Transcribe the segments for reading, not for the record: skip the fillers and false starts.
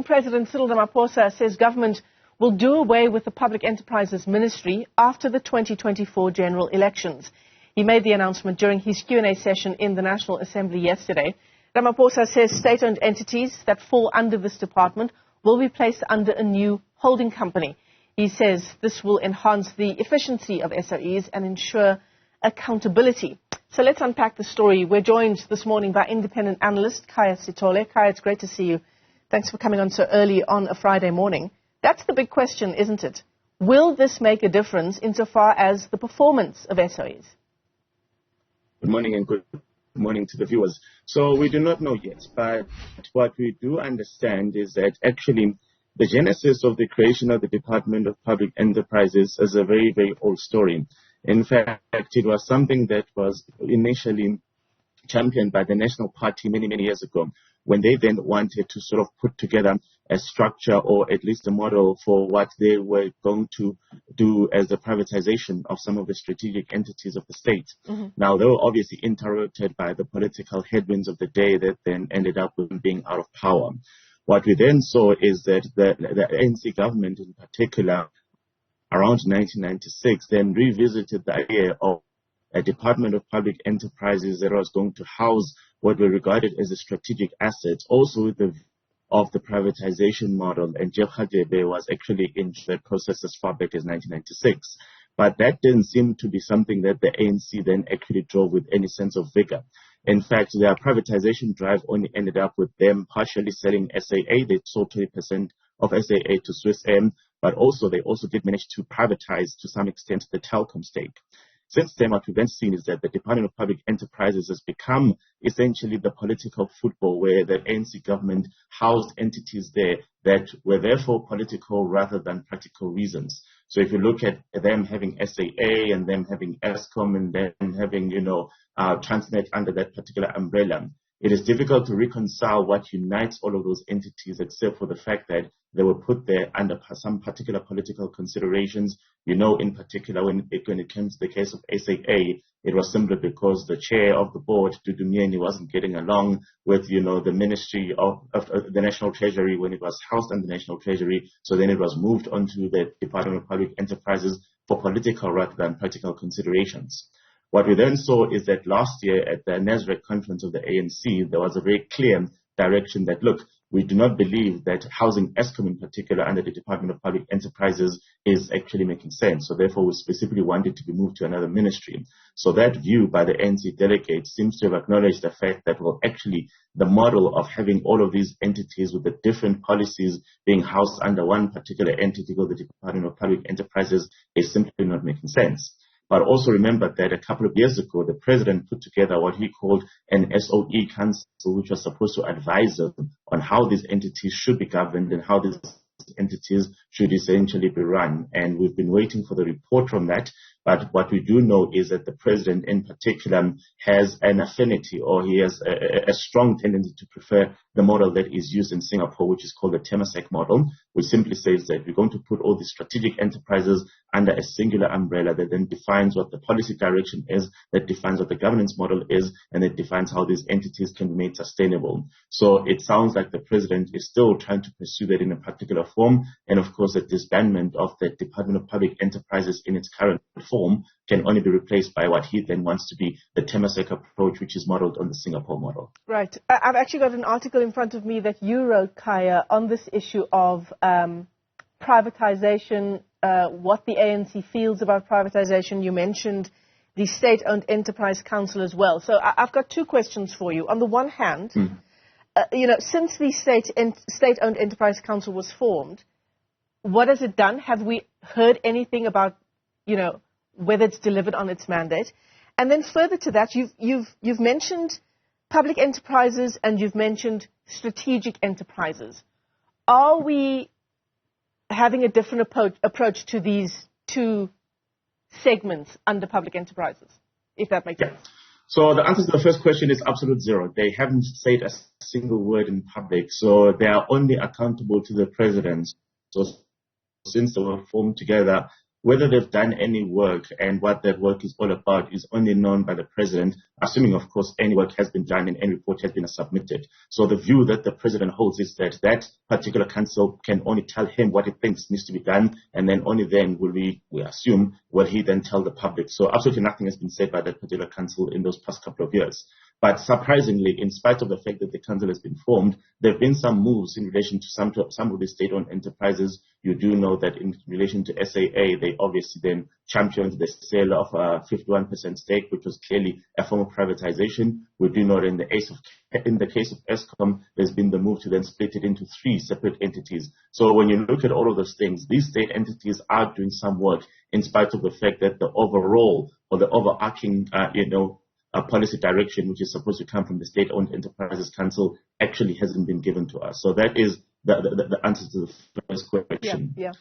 President Cyril Ramaphosa says government will do away with the Public Enterprises Ministry after the 2024 general elections. He made the announcement during his Q&A session in the National Assembly yesterday. Ramaphosa says state-owned entities that fall under this department will be placed under a new holding company. He says this will enhance the efficiency of SOEs and ensure accountability. So let's unpack the story. We're joined this morning by independent analyst Khaya Sithole. Khaya, it's great to see you. Thanks for coming on so early on a Friday morning. That's the big question, isn't it? Will this make a difference insofar as the performance of SOEs? Good morning and good morning to the viewers. So we do not know yet, but what we do understand is that actually the genesis of the creation of the Department of Public Enterprises is a very, very old story. In fact, it was something that was initially championed by the National Party many, many years ago, when they then wanted to sort of put together a structure or at least a model for what they were going to do as the privatization of some of the strategic entities of the state. Now, they were obviously interrupted by the political headwinds of the day that then ended up with being out of power. What we then saw is that the ANC government in particular, around 1996, then revisited the idea of a Department of Public Enterprises that was going to house what were regarded as a strategic assets, also with the of the privatization model, and Jeff Khadebe was actually in that process as far back as 1996. But that didn't seem to be something that the ANC then actually drove with any sense of vigor. In fact, their privatization drive only ended up with them partially selling SAA. They sold 20% of SAA to Swiss M, but they also did manage to privatize to some extent the telecom stake. Since then, what we've then seen is that the Department of Public Enterprises has become essentially the political football where the ANC government housed entities there that were therefore political rather than practical reasons. So if you look at them having SAA and them having Eskom and then having, Transnet under that particular umbrella, it is difficult to reconcile what unites all of those entities except for the fact that they were put there under some particular political considerations. In particular, when it came to the case of SAA, it was simply because the chair of the board, Dudumieni, wasn't getting along with, the Ministry of the National Treasury when it was housed in the National Treasury. So then it was moved onto the Department of Public Enterprises for political rather than practical considerations. What we then saw is that last year at the NASREC conference of the ANC, there was a very clear direction that, look, we do not believe that housing Eskom in particular under the Department of Public Enterprises is actually making sense. So therefore, we specifically wanted to be moved to another ministry. So that view by the ANC delegates seems to have acknowledged the fact that, well, actually, the model of having all of these entities with the different policies being housed under one particular entity called the Department of Public Enterprises is simply not making sense. But also remember that a couple of years ago, the president put together what he called an SOE council, which was supposed to advise them on how these entities should be governed and how these entities should essentially be run. And we've been waiting for the report from that. But what we do know is that the president in particular has an affinity, or he has a strong tendency to prefer the model that is used in Singapore, which is called the Temasek model, which simply says that we're going to put all these strategic enterprises under a singular umbrella that then defines what the policy direction is, that defines what the governance model is, and that defines how these entities can be made sustainable. So it sounds like the president is still trying to pursue that in a particular form. And of course, the disbandment of the Department of Public Enterprises in its current form can only be replaced by what he then wants to be the Temasek approach, which is modeled on the Singapore model. Right. I've actually got an article in front of me that you wrote, Khaya, on this issue of privatization, what the ANC feels about privatization. You mentioned the State-Owned Enterprise Council as well. So I've got two questions for you. On the one hand, since the State-Owned Enterprise Council was formed, what has it done? Have we heard anything about, whether it's delivered on its mandate? And then further to that, you've mentioned public enterprises and you've mentioned strategic enterprises. Are we having a different approach to these two segments under public enterprises, if that makes sense? So the answer to the first question is absolute zero. They haven't said a single word in public, so they are only accountable to the president. So since they were formed together Whether they've done any work and what that work is all about is only known by the president, assuming, of course, any work has been done and any report has been submitted. So the view that the president holds is that that particular council can only tell him what he thinks needs to be done, and then only then will we assume, will he then tell the public. So absolutely nothing has been said by that particular council in those past couple of years. But surprisingly, in spite of the fact that the council has been formed, there have been some moves in relation to some of the state-owned enterprises. You do know that in relation to SAA, they obviously then championed the sale of a 51% stake, which was clearly a form of privatization. We do know that in the case of Eskom, there's been the move to then split it into 3 separate entities. So when you look at all of those things, these state entities are doing some work in spite of the fact that the overall or the overarching, a policy direction which is supposed to come from the State-Owned Enterprises Council actually hasn't been given to us. So that is the answer to the first question. Yeah.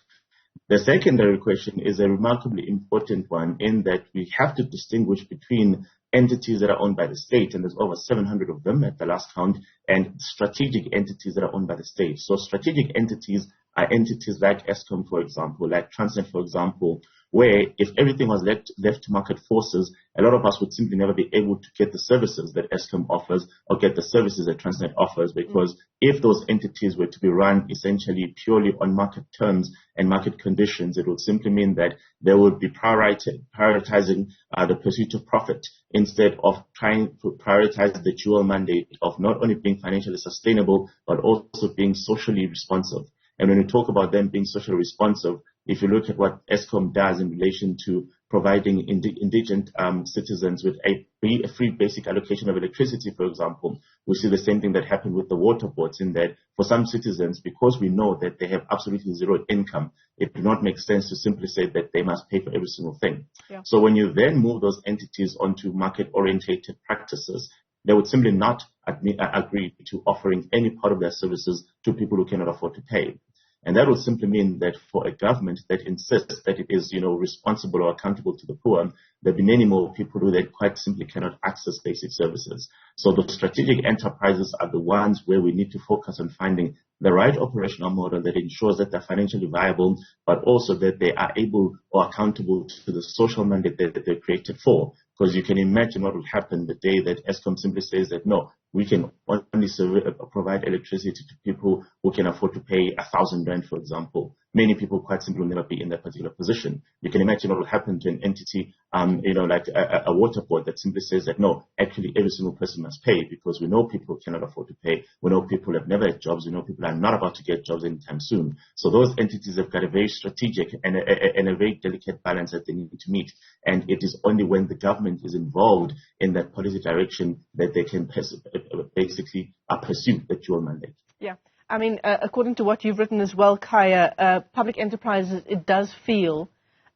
The secondary question is a remarkably important one in that we have to distinguish between entities that are owned by the state, and there's over 700 of them at the last count, and strategic entities that are owned by the state. So strategic entities are entities like Eskom, for example, like Transnet, for example, where if everything was left to market forces, a lot of us would simply never be able to get the services that Eskom offers or get the services that Transnet offers, because if those entities were to be run essentially purely on market terms and market conditions, it would simply mean that they would be prioritizing the pursuit of profit instead of trying to prioritize the dual mandate of not only being financially sustainable, but also being socially responsive. And when we talk about them being socially responsive, if you look at what Eskom does in relation to providing indigent citizens with a free basic allocation of electricity, for example, we see the same thing that happened with the water boards, in that for some citizens, because we know that they have absolutely zero income, it does not make sense to simply say that they must pay for every single thing. Yeah. So when you then move those entities onto market-orientated practices, they would simply not agree to offering any part of their services to people who cannot afford to pay. And that would simply mean that for a government that insists that it is, responsible or accountable to the poor, there'll be many more people who that quite simply cannot access basic services. So the strategic enterprises are the ones where we need to focus on finding the right operational model that ensures that they're financially viable, but also that they are able or accountable to the social mandate that they're created for. Because you can imagine what will happen the day that Eskom simply says that, no, we can only provide electricity to people who can afford to pay 1,000 rand, for example. Many people quite simply will never be in that particular position. You can imagine what will happen to an entity, like a water board that simply says that, no, actually every single person must pay, because we know people cannot afford to pay. We know people have never had jobs. We know people are not about to get jobs anytime soon. So those entities have got a very strategic and a very delicate balance that they need to meet. And it is only when the government is involved in that policy direction that they can basically pursue the dual mandate. Yeah. I mean, according to what you've written as well, Khaya, public enterprises, it does feel,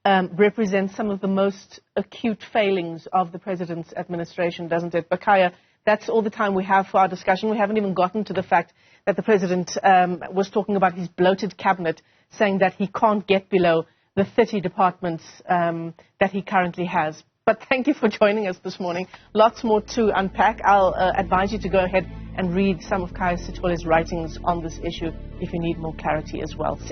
represent some of the most acute failings of the president's administration, doesn't it? But Khaya, that's all the time we have for our discussion. We haven't even gotten to the fact that the president was talking about his bloated cabinet, saying that he can't get below the 30 departments that he currently has. But thank you for joining us this morning. Lots more to unpack. I'll advise you to go ahead and read some of Khaya Sithole's writings on this issue if you need more clarity as well.